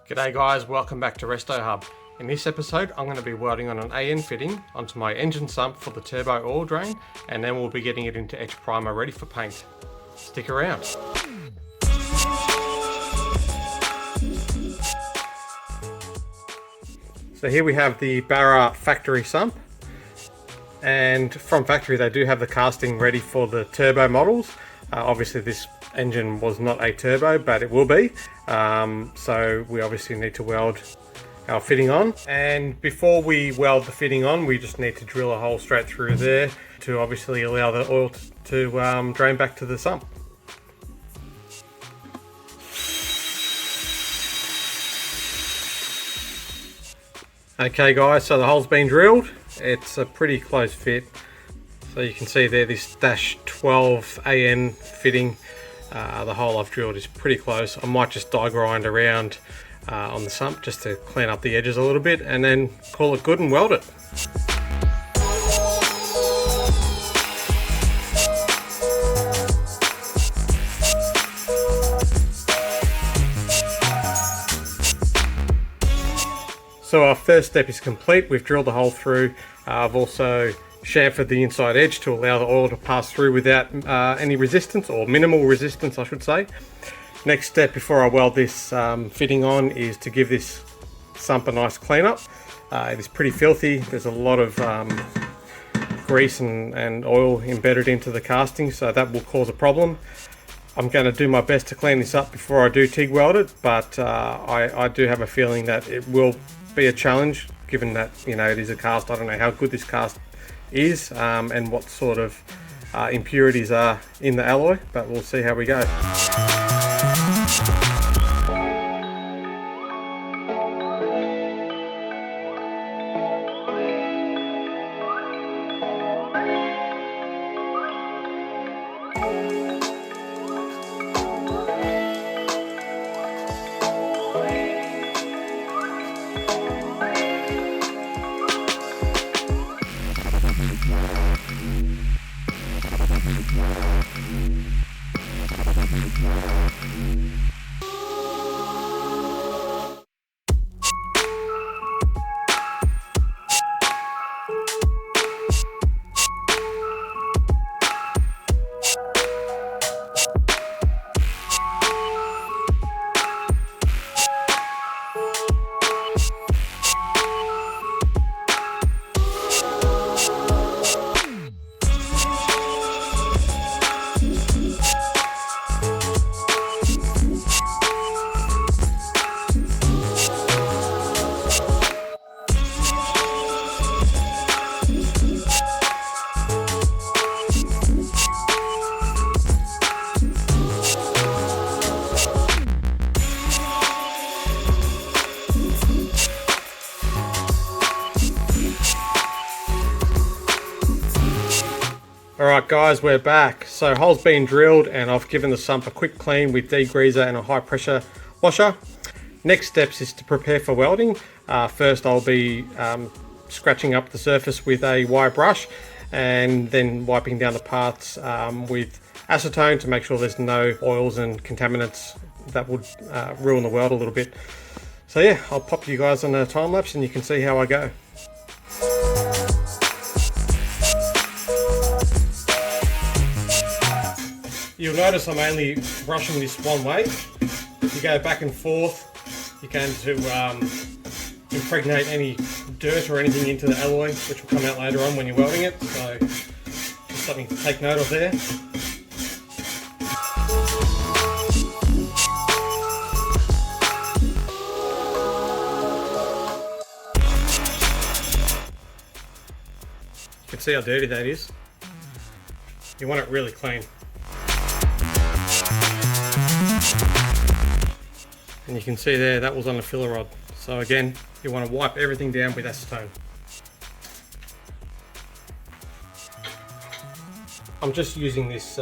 G'day guys, welcome back to RestoHub. In this episode I'm going to be welding on an AN fitting onto my engine sump for the turbo oil drain, and then we'll be getting it into Etch primer ready for paint. Stick around. So here we have the Barra factory sump, and from factory they do have the casting ready for the turbo models. Obviously this engine was not a turbo, but it will be, so we obviously need to weld our fitting on. And before we weld the fitting on, we just need to drill a hole straight through there to obviously allow the oil to drain back to the sump. Okay guys, so the hole's been drilled. It's a pretty close fit. So you can see there this -12 AN fitting. The hole I've drilled is pretty close. I might just die grind around on the sump just to clean up the edges a little bit, and then call it good and weld it. So our first step is complete. We've drilled the hole through. I've also chamfered the inside edge to allow the oil to pass through without any resistance, or minimal resistance I should say. Next step before I weld this fitting on is to give this sump a nice clean up. It is pretty filthy. There's a lot of grease and oil embedded into the casting, so that will cause a problem. I'm going to do my best to clean this up before I do TIG weld it, but I do have a feeling that it will be a challenge, given that, you know, it is a cast. I don't know how good this cast is and what sort of impurities are in the alloy, but we'll see how we go. Alright guys, we're back. So hole's been drilled and I've given the sump a quick clean with degreaser and a high pressure washer. Next steps is to prepare for welding. First I'll be scratching up the surface with a wire brush, and then wiping down the parts with acetone to make sure there's no oils and contaminants that would ruin the weld a little bit. So yeah, I'll pop you guys on a time lapse and you can see how I go. You'll notice I'm only brushing this one way. If you go back and forth, you're going to impregnate any dirt or anything into the alloy, which will come out later on when you're welding it. So just something to take note of there. You can see how dirty that is. You want it really clean. And you can see there, that was on a filler rod. So again, you want to wipe everything down with acetone. I'm just using this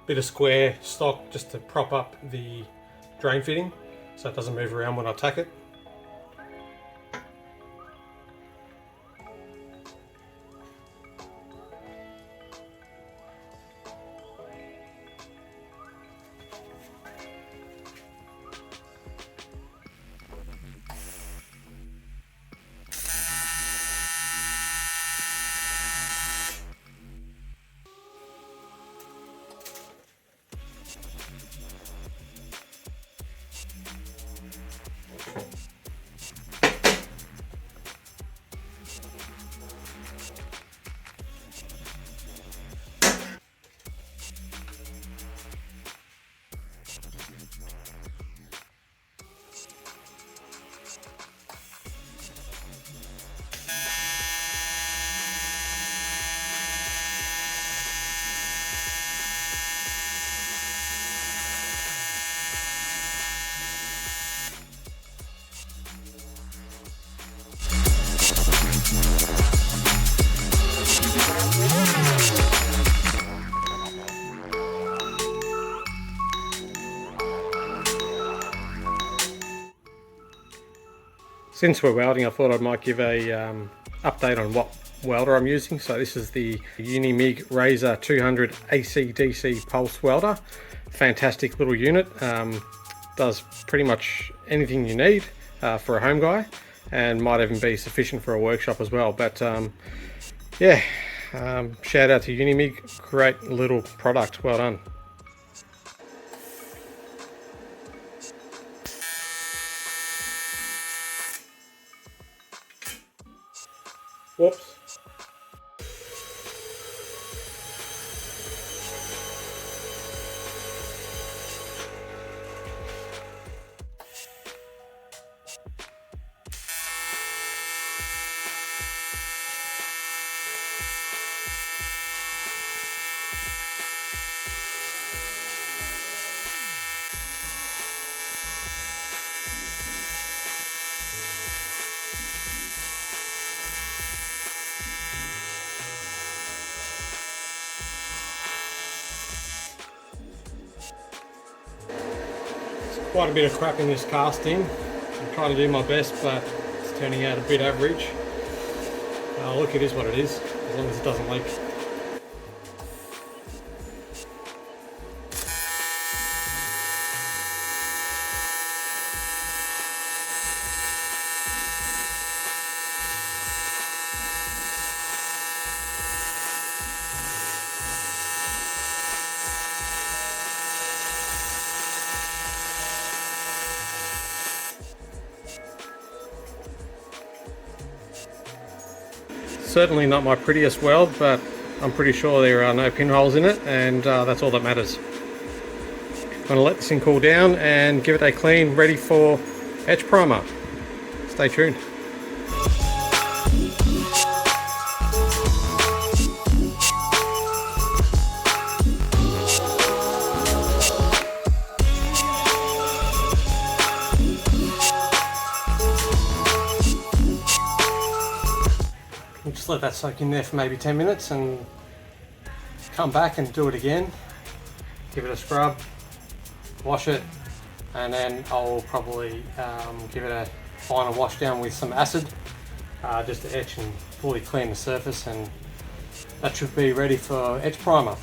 bit of square stock just to prop up the drain fitting so it doesn't move around when I tack it. Since we're welding, I thought I might give a update on what welder I'm using. So this is the Unimig Razor 200 AC/DC pulse welder. Fantastic little unit. Does pretty much anything you need for a home guy, and might even be sufficient for a workshop as well. But yeah, shout out to Unimig, great little product, well done. Whoops. Quite a bit of crap in this casting. I'm trying to do my best, but it's turning out a bit average. Look, it is what it is, as long as it doesn't leak. Certainly not my prettiest weld, but I'm pretty sure there are no pinholes in it, and that's all that matters. I'm going to let this thing cool down and give it a clean, ready for etch primer. Stay tuned. Just let that soak in there for maybe 10 minutes and come back and do it again. Give it a scrub, wash it, and then I'll probably give it a final wash down with some acid just to etch and fully clean the surface, and that should be ready for etch primer.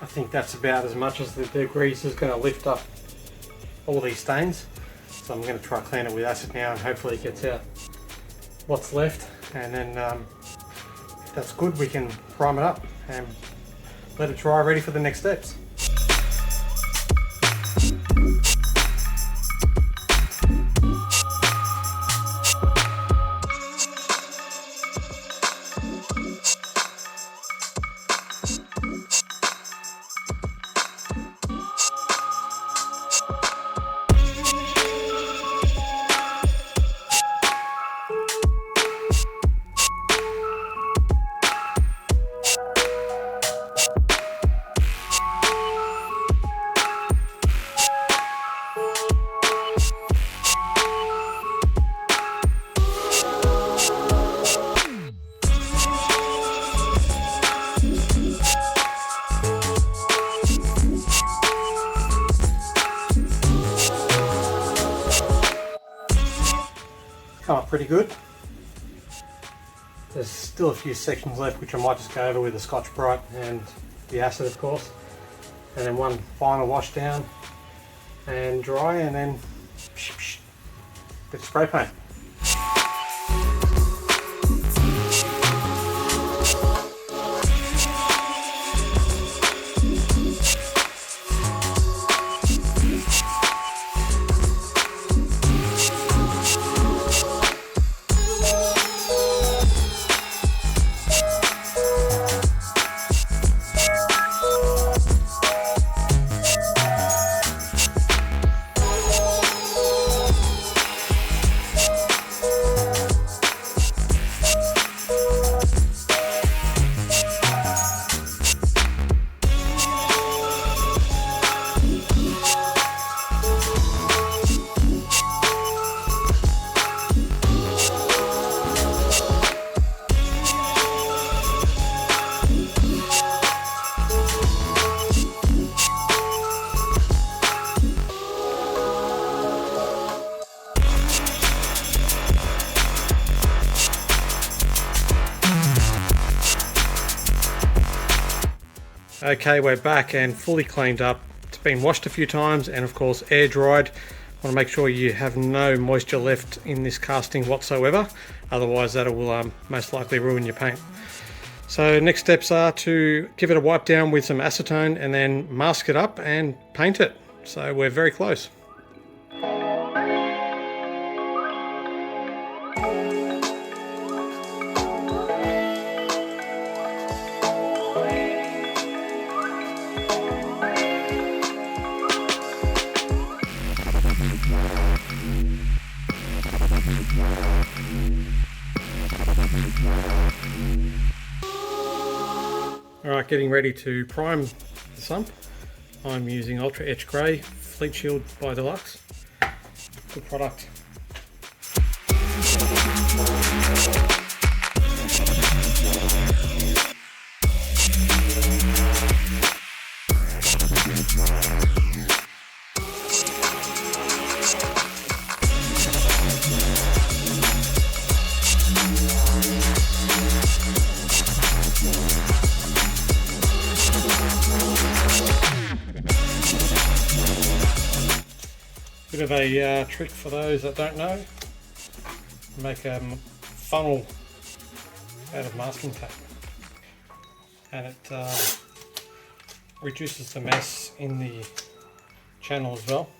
I think that's about as much as the degrease is going to lift up all these stains. So I'm going to try clean it with acid now, and hopefully it gets out what's left, and then if that's good, we can prime it up and let it dry, ready for the next steps. pretty good. There's still a few sections left which I might just go over with the Scotch-Brite and the acid, of course. And then one final wash down and dry, and then bit of spray paint. Okay, we're back and fully cleaned up. It's been washed a few times and of course air dried. Want to make sure you have no moisture left in this casting whatsoever, otherwise that will most likely ruin your paint. So next steps are to give it a wipe down with some acetone and then mask it up and paint it. So we're very close. Alright, getting ready to prime the sump. I'm using Ultra Etch Grey Fleet Shield by Deluxe. Good product. Bit of a trick for those that don't know. Make a funnel out of masking tape, and it reduces the mess in the channel as well.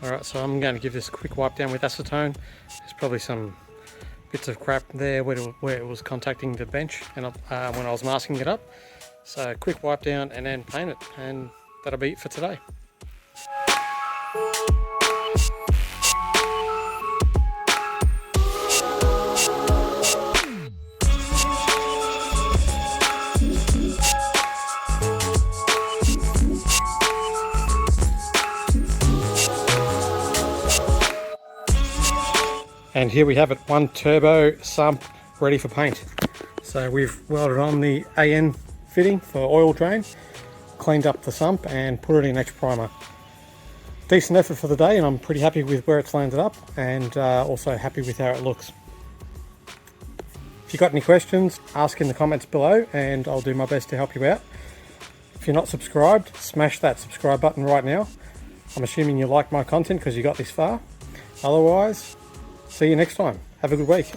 Alright, so I'm going to give this a quick wipe down with acetone. There's probably some bits of crap there where it was contacting the bench and when I was masking it up. So quick wipe down and then paint it, and that'll be it for today. And here we have it, one turbo sump ready for paint. So we've welded on the AN fitting for oil drain, cleaned up the sump and put it in Etch primer. Decent effort for the day, and I'm pretty happy with where it's landed up, and also happy with how it looks. If you've got any questions, ask in the comments below and I'll do my best to help you out. If you're not subscribed, smash that subscribe button right now. I'm assuming you like my content because you got this far. Otherwise, see you next time. Have a good week.